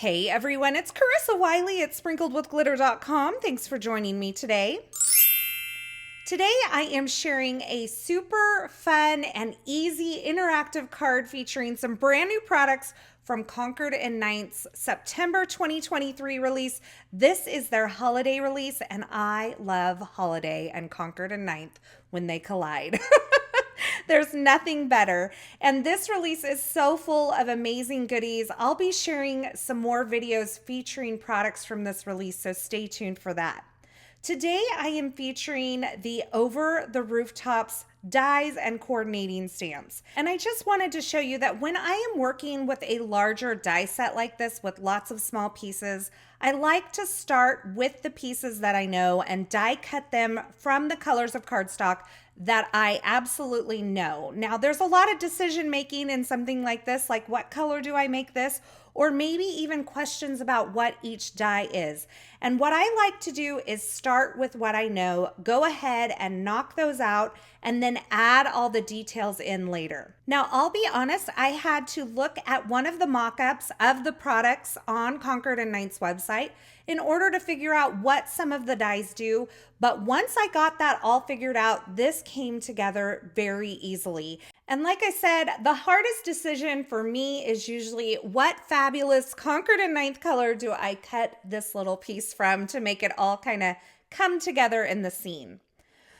Hey everyone, it's Carissa Wiley at SprinkledWithGlitter.com. Thanks for joining me today. Today I am sharing a super fun and easy interactive card featuring some brand new products from Concord and Ninth's September 2023 release. This is their holiday release, and I love holiday and Concord and Ninth when they collide. There's nothing better. And this release is so full of amazing goodies. I'll be sharing some more videos featuring products from this release, so stay tuned for that. Today I am featuring the Over the Rooftops dies and coordinating stamps. And I just wanted to show you that when I am working with a larger die set like this with lots of small pieces, I like to start with the pieces that I know and die cut them from the colors of cardstock that I absolutely know. Now, there's a lot of decision making in something like this, like what color do I make this? Or maybe even questions about what each die is. And what I like to do is start with what I know, go ahead and knock those out, and then add all the details in later. Now, I'll be honest, I had to look at one of the mock-ups of the products on Concord and Ninth's website in order to figure out what some of the dies do. But once I got that all figured out, this came together very easily. And like I said, the hardest decision for me is usually what fabulous Concord and Ninth color do I cut this little piece from to make it all kind of come together in the scene.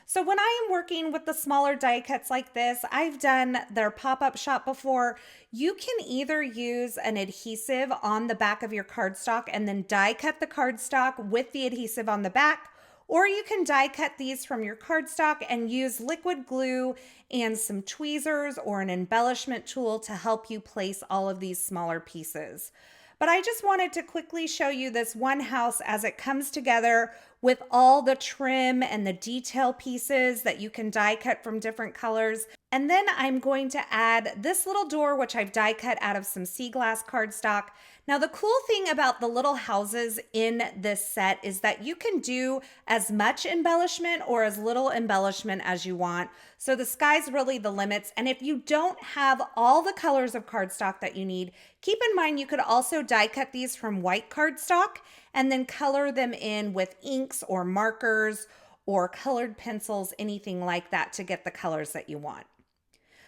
So when I am working with the smaller die cuts like this, I've done their pop-up shop before. You can either use an adhesive on the back of your cardstock and then die cut the cardstock with the adhesive on the back, or you can die cut these from your cardstock and use liquid glue and some tweezers or an embellishment tool to help you place all of these smaller pieces. But I just wanted to quickly show you this one house as it comes together with all the trim and the detail pieces that you can die cut from different colors. And then I'm going to add this little door, which I've die cut out of some sea glass cardstock. Now, the cool thing about the little houses in this set is that you can do as much embellishment or as little embellishment as you want. So the sky's really the limits. And if you don't have all the colors of cardstock that you need, keep in mind you could also die cut these from white cardstock and then color them in with inks or markers or colored pencils, anything like that to get the colors that you want.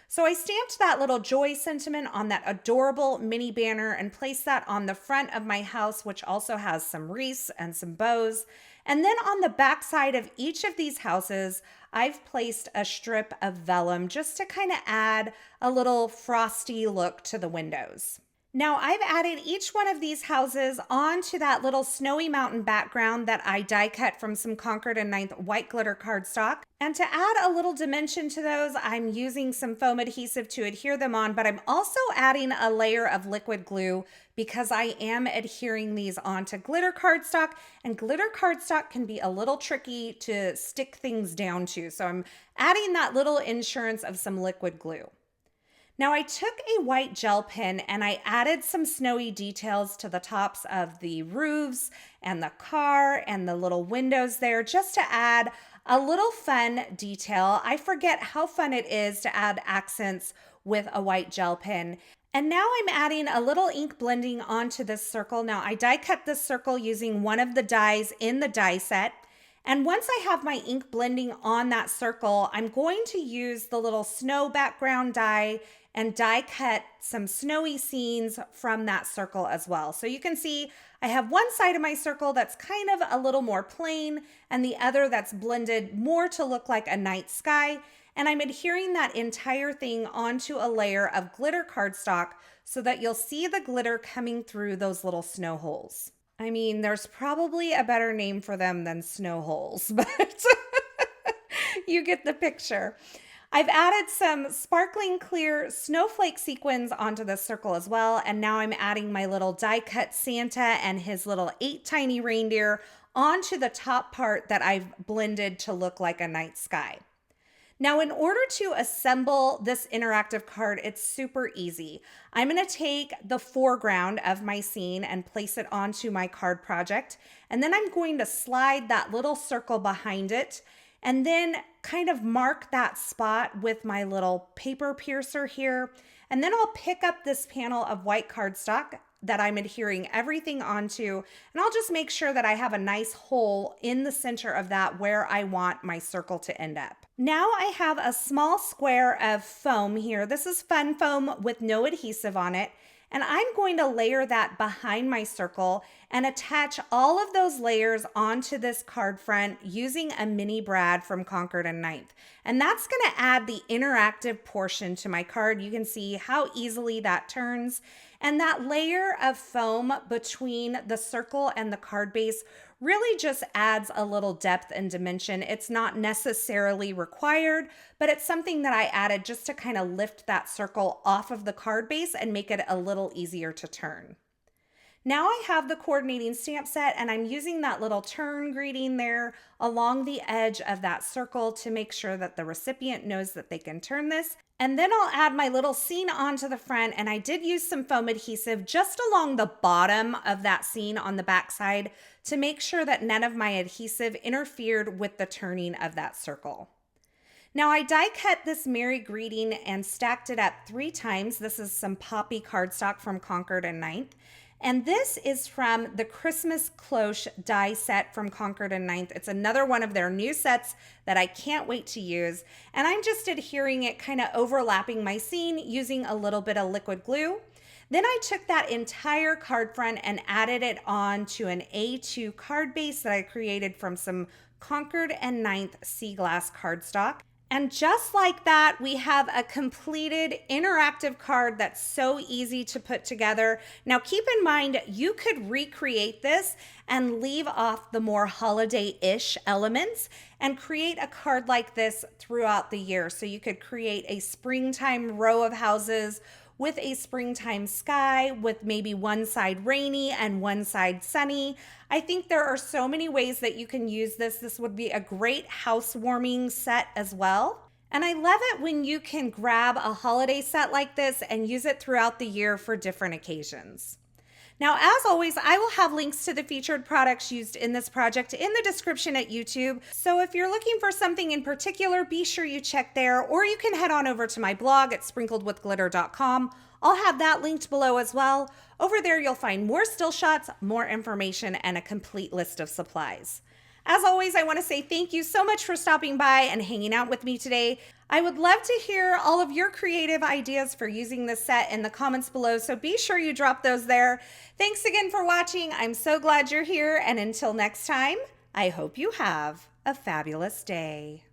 So I stamped that little joy sentiment on that adorable mini banner and placed that on the front of my house, which also has some wreaths and some bows. And then on the back side of each of these houses, I've placed a strip of vellum just to kind of add a little frosty look to the windows. Now I've added each one of these houses onto that little snowy mountain background that I die cut from some Concord and Ninth white glitter cardstock. And to add a little dimension to those, I'm using some foam adhesive to adhere them on, but I'm also adding a layer of liquid glue because I am adhering these onto glitter cardstock, and glitter cardstock can be a little tricky to stick things down to. So I'm adding that little insurance of some liquid glue. Now I took a white gel pen and I added some snowy details to the tops of the roofs and the car and the little windows there just to add a little fun detail. I forget how fun it is to add accents with a white gel pen. And now I'm adding a little ink blending onto this circle. Now I die cut this circle using one of the dies in the die set. And once I have my ink blending on that circle, I'm going to use the little snow background die and die cut some snowy scenes from that circle as well. So you can see I have one side of my circle that's kind of a little more plain and the other that's blended more to look like a night sky. And I'm adhering that entire thing onto a layer of glitter cardstock so that you'll see the glitter coming through those little snow holes. I mean, there's probably a better name for them than snow holes, but you get the picture. I've added some sparkling clear snowflake sequins onto the circle as well. And now I'm adding my little die cut Santa and his little 8 tiny reindeer onto the top part that I've blended to look like a night sky. Now, in order to assemble this interactive card, it's super easy. I'm going to take the foreground of my scene and place it onto my card project. And then I'm going to slide that little circle behind it and then kind of mark that spot with my little paper piercer here. And then I'll pick up this panel of white cardstock, that I'm adhering everything onto, and I'll just make sure that I have a nice hole in the center of that where I want my circle to end up. Now I have a small square of foam here. This is fun foam with no adhesive on it. And I'm going to layer that behind my circle and attach all of those layers onto this card front using a mini brad from Concord and Ninth. And that's going to add the interactive portion to my card. You can see how easily that turns. And that layer of foam between the circle and the card base really just adds a little depth and dimension. It's not necessarily required, but it's something that I added just to kind of lift that circle off of the card base and make it a little easier to turn. Now I have the coordinating stamp set, and I'm using that little turn greeting there along the edge of that circle to make sure that the recipient knows that they can turn this. And then I'll add my little scene onto the front, and I did use some foam adhesive just along the bottom of that scene on the back side to make sure that none of my adhesive interfered with the turning of that circle. Now I die cut this Merry Greeting and stacked it up 3 times. This is some poppy cardstock from Concord and Ninth. And this is from the Christmas Cloche die set from Concord and Ninth. It's another one of their new sets that I can't wait to use. And I'm just adhering it, kind of overlapping my scene using a little bit of liquid glue. Then I took that entire card front and added it on to an A2 card base that I created from some Concord and Ninth sea glass cardstock. And just like that, we have a completed interactive card that's so easy to put together. Now keep in mind, you could recreate this and leave off the more holiday-ish elements and create a card like this throughout the year. So you could create a springtime row of houses with a springtime sky, with maybe one side rainy and one side sunny. I think there are so many ways that you can use this. This would be a great housewarming set as well. And I love it when you can grab a holiday set like this and use it throughout the year for different occasions. Now, as always, I will have links to the featured products used in this project in the description at YouTube. So if you're looking for something in particular, be sure you check there, or you can head on over to my blog at SprinkledWithGlitter.com. I'll have that linked below as well. Over there, you'll find more still shots, more information, and a complete list of supplies. As always, I want to say thank you so much for stopping by and hanging out with me today. I would love to hear all of your creative ideas for using this set in the comments below, so be sure you drop those there. Thanks again for watching. I'm so glad you're here, and until next time, I hope you have a fabulous day.